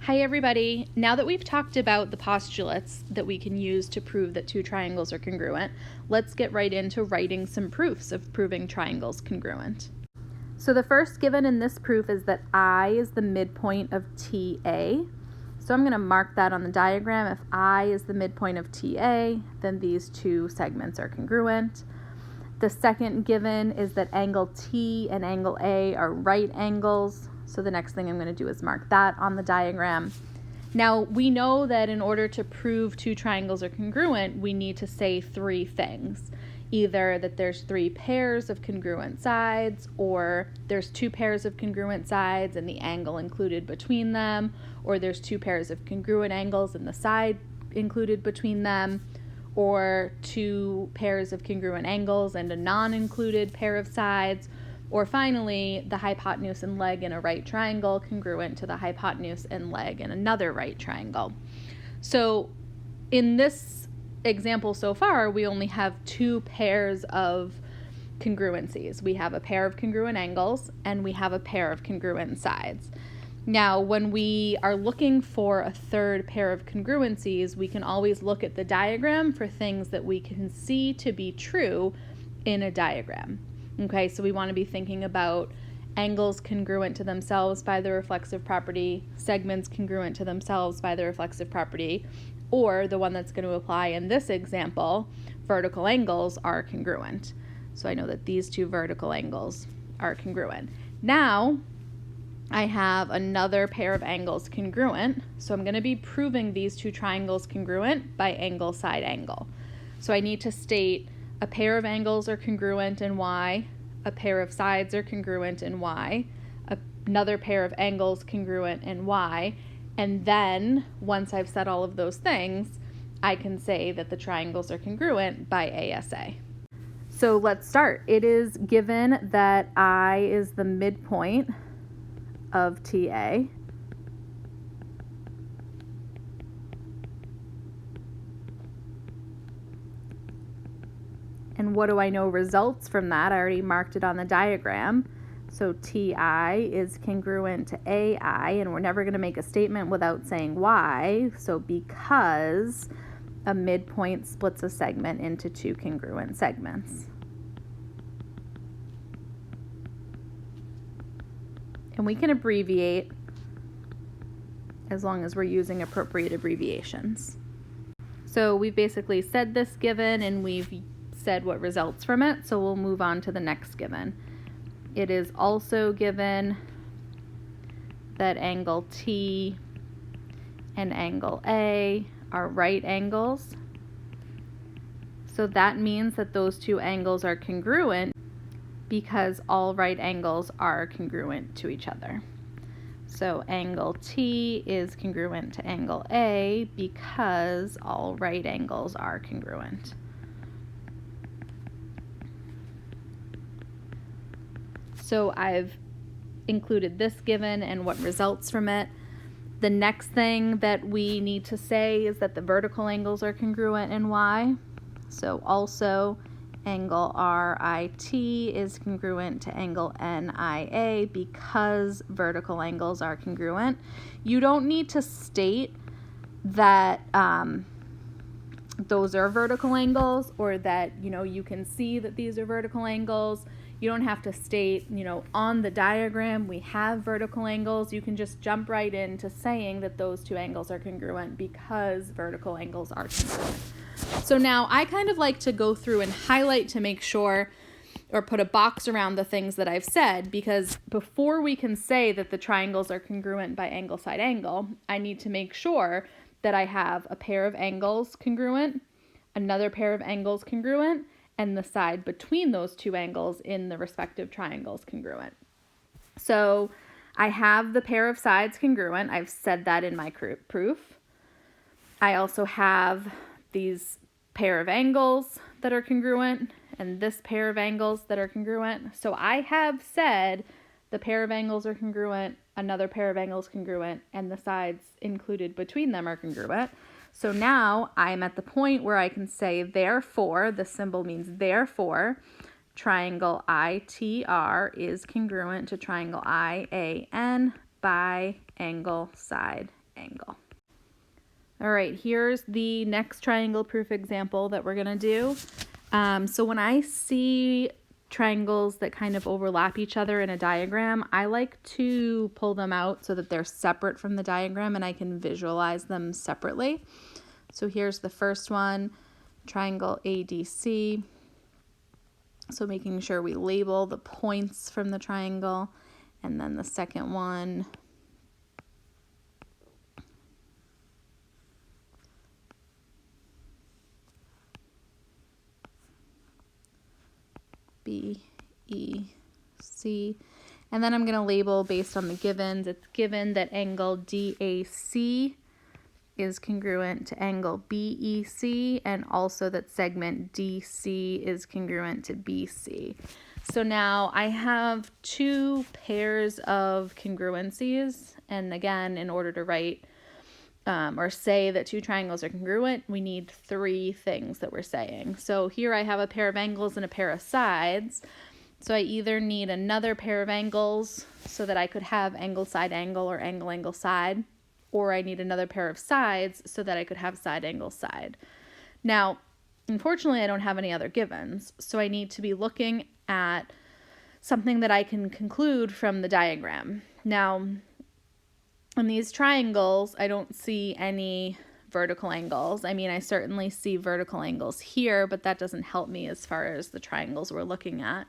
Hi everybody. Now that we've talked about the postulates that we can use to prove that two triangles are congruent, let's get right into writing some proofs of proving triangles congruent. So the first given in this proof is that I is the midpoint of TA. So I'm going to mark that on the diagram. If I is the midpoint of TA, then these two segments are congruent. The second given is that angle T and angle A are right angles. So the next thing I'm going to do is mark that on the diagram. Now we know that in order to prove two triangles are congruent, we need to say three things. Either that there's three pairs of congruent sides, or there's two pairs of congruent sides and the angle included between them, or there's two pairs of congruent angles and the side included between them, or two pairs of congruent angles and a non-included pair of sides, or finally, the hypotenuse and leg in a right triangle congruent to the hypotenuse and leg in another right triangle. So in this example so far, we only have two pairs of congruencies. We have a pair of congruent angles and we have a pair of congruent sides. Now, when we are looking for a third pair of congruencies, we can always look at the diagram for things that we can see to be true in a diagram. Okay, so we want to be thinking about angles congruent to themselves by the reflexive property, segments congruent to themselves by the reflexive property, or the one that's going to apply in this example, vertical angles are congruent. So I know that these two vertical angles are congruent. Now, I have another pair of angles congruent, so I'm going to be proving these two triangles congruent by angle side angle. So I need to state a pair of angles are congruent in Y, a pair of sides are congruent in Y, another pair of angles congruent in Y, and then once I've said all of those things, I can say that the triangles are congruent by ASA. So let's start. It is given that I is the midpoint of TA. And what do I know results from that? I already marked it on the diagram. So TI is congruent to AI, and we're never going to make a statement without saying why. So because a midpoint splits a segment into two congruent segments. And we can abbreviate as long as we're using appropriate abbreviations. So we've basically said this given and we've said what results from it, so we'll move on to the next given. It is also given that angle T and angle A are right angles. So that means that those two angles are congruent because all right angles are congruent to each other. So angle T is congruent to angle A because all right angles are congruent. So I've included this given and what results from it. The next thing that we need to say is that the vertical angles are congruent in Y. So also angle RIT is congruent to angle NIA because vertical angles are congruent. You don't need to state that those are vertical angles or that, you can see that these are vertical angles. You don't have to state, on the diagram we have vertical angles. You can just jump right into saying that those two angles are congruent because vertical angles are congruent. So now I kind of like to go through and highlight to make sure, or put a box around the things that I've said, because before we can say that the triangles are congruent by angle side angle, I need to make sure that I have a pair of angles congruent, another pair of angles congruent, and the side between those two angles in the respective triangles congruent. So I have the pair of sides congruent. I've said that in my proof. I also have these pair of angles that are congruent and this pair of angles that are congruent. So I have said the pair of angles are congruent, another pair of angles congruent, and the sides included between them are congruent. So now I'm at the point where I can say therefore, the symbol means therefore, triangle ITR is congruent to triangle IAN by angle side angle. All right, here's the next triangle proof example that we're gonna do. So when I see triangles that kind of overlap each other in a diagram, I like to pull them out so that they're separate from the diagram and I can visualize them separately. So here's the first one, triangle ADC. So making sure we label the points from the triangle, and then the second one, BEC, and then I'm going to label based on the givens. It's given that angle DAC is congruent to angle BEC, and also that segment DC is congruent to BC. So now I have two pairs of congruencies, and again, in order to write or say that two triangles are congruent, we need three things that we're saying. So here I have a pair of angles and a pair of sides. So I either need another pair of angles so that I could have angle side angle or angle angle side, or I need another pair of sides so that I could have side angle side. Now, unfortunately, I don't have any other givens, so I need to be looking at something that I can conclude from the diagram. Now, in these triangles, I don't see any vertical angles. I mean, I certainly see vertical angles here, but that doesn't help me as far as the triangles we're looking at.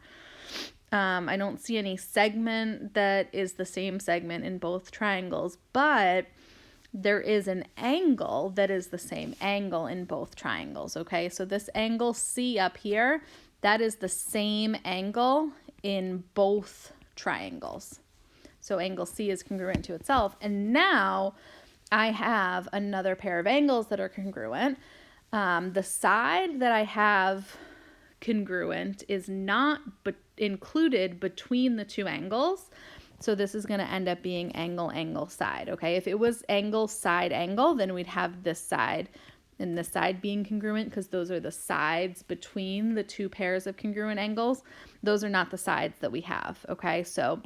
I don't see any segment that is the same segment in both triangles, but there is an angle that is the same angle in both triangles, okay? So this angle C up here, that is the same angle in both triangles. So angle C is congruent to itself. And now I have another pair of angles that are congruent. The side that I have congruent is not included between the two angles. So this is going to end up being angle, angle, side, okay? If it was angle, side, angle, then we'd have this side and this side being congruent because those are the sides between the two pairs of congruent angles. Those are not the sides that we have, okay? So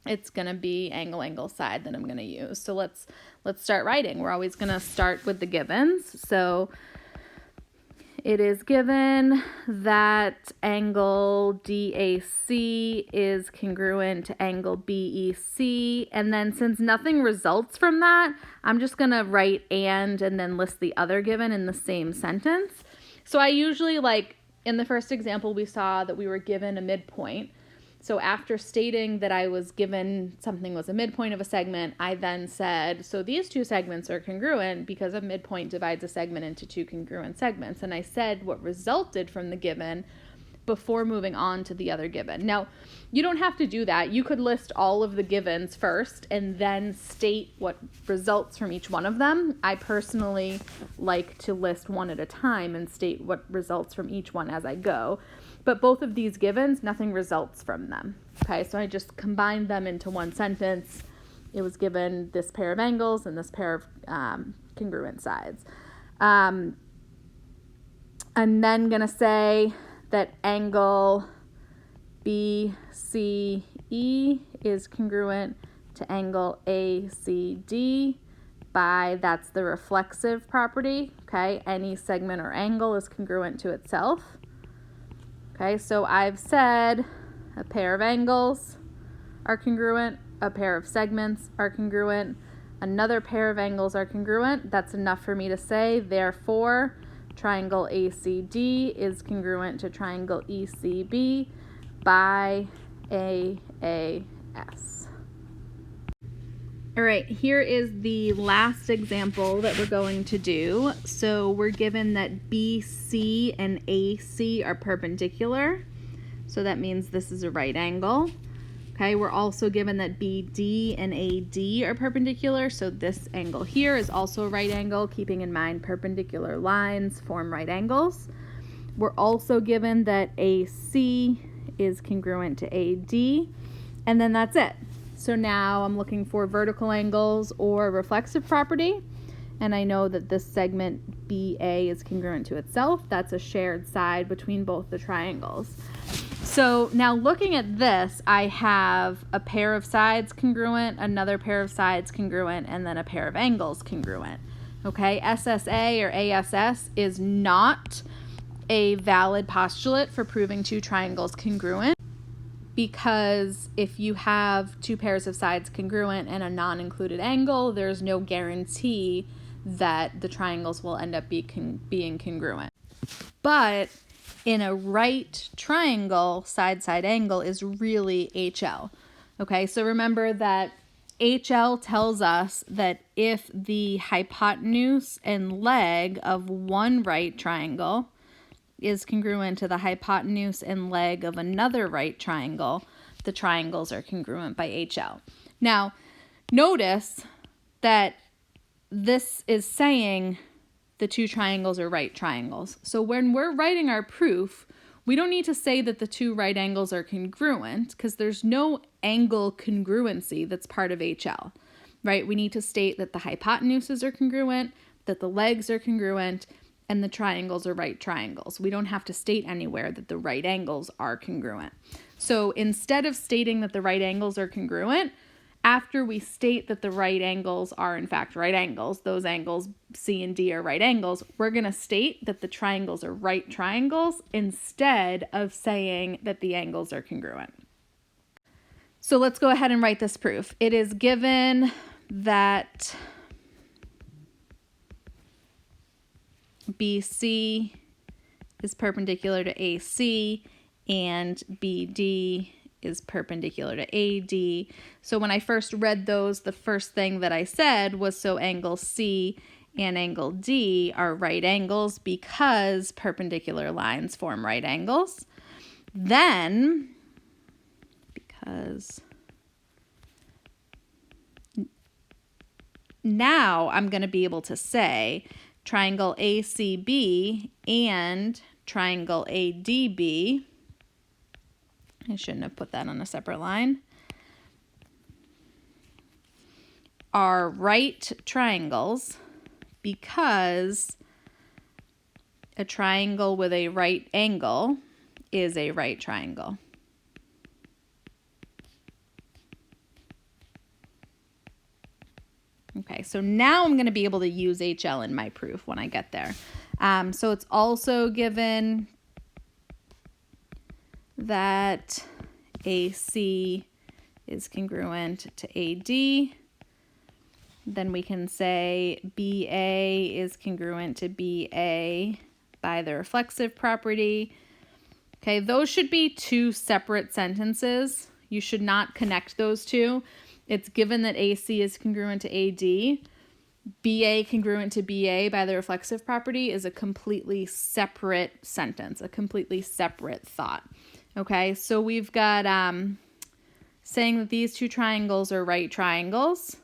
it's going to be angle, angle, side that I'm going to use. So let's start writing. We're always going to start with the givens. So it is given that angle DAC is congruent to angle BEC, and then since nothing results from that, I'm just going to write and then list the other given in the same sentence. So I usually, like in the first example, we saw that we were given a midpoint. So after stating that I was given something was a midpoint of a segment, I then said, so these two segments are congruent because a midpoint divides a segment into two congruent segments. And I said what resulted from the given before moving on to the other given. Now, you don't have to do that. You could list all of the givens first and then state what results from each one of them. I personally like to list one at a time and state what results from each one as I go. But both of these givens, nothing results from them. Okay, so I just combined them into one sentence. It was given this pair of angles and this pair of congruent sides. And then going to say that angle BCE is congruent to angle ACD by, that's the reflexive property. Okay, any segment or angle is congruent to itself. Okay, so I've said a pair of angles are congruent, a pair of segments are congruent, another pair of angles are congruent. That's enough for me to say, therefore, triangle ACD is congruent to triangle ECB by AAS. All right, here is the last example that we're going to do. So we're given that BC and AC are perpendicular. So that means this is a right angle. Okay, we're also given that BD and AD are perpendicular. So this angle here is also a right angle, keeping in mind perpendicular lines form right angles. We're also given that AC is congruent to AD, and then that's it. So now I'm looking for vertical angles or reflexive property, and I know that this segment BA is congruent to itself. That's a shared side between both the triangles. So So now looking at this, I have a pair of sides congruent, another pair of sides congruent, and then a pair of angles congruent. Okay, SSA or ASS is not a valid postulate for proving two triangles congruent, because if you have two pairs of sides congruent and a non-included angle, there's no guarantee that the triangles will end up being congruent. But in a right triangle, side-side angle is really HL. Okay, so remember that HL tells us that if the hypotenuse and leg of one right triangle is congruent to the hypotenuse and leg of another right triangle, the triangles are congruent by HL. Now, notice that this is saying the two triangles are right triangles. So when we're writing our proof, we don't need to say that the two right angles are congruent, because there's no angle congruency that's part of HL, right? We need to state that the hypotenuses are congruent, that the legs are congruent, and the triangles are right triangles. We don't have to state anywhere that the right angles are congruent. So instead of stating that the right angles are congruent, after we state that the right angles are in fact right angles, those angles C and D are right angles, we're going to state that the triangles are right triangles instead of saying that the angles are congruent. So let's go ahead and write this proof. It is given that BC is perpendicular to AC and BD is perpendicular to AD. So when I first read those, the first thing that I said was, so angle C and angle D are right angles because perpendicular lines form right angles. Then, because now I'm going to be able to say triangle ACB and triangle ADB, I shouldn't have put that on a separate line, are right triangles because a triangle with a right angle is a right triangle. Okay, so now I'm going to be able to use HL in my proof when I get there. So it's also given that AC is congruent to AD. Then we can say BA is congruent to BA by the reflexive property. Okay, those should be two separate sentences. You should not connect those two. It's given that AC is congruent to AD. BA congruent to BA by the reflexive property is a completely separate sentence, a completely separate thought. Okay, so we've got saying that these two triangles are right triangles.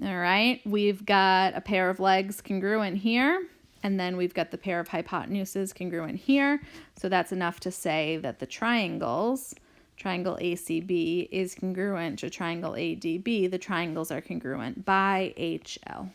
All right, we've got a pair of legs congruent here, and then we've got the pair of hypotenuses congruent here. So that's enough to say that the triangle ACB is congruent to triangle ADB. The triangles are congruent by HL.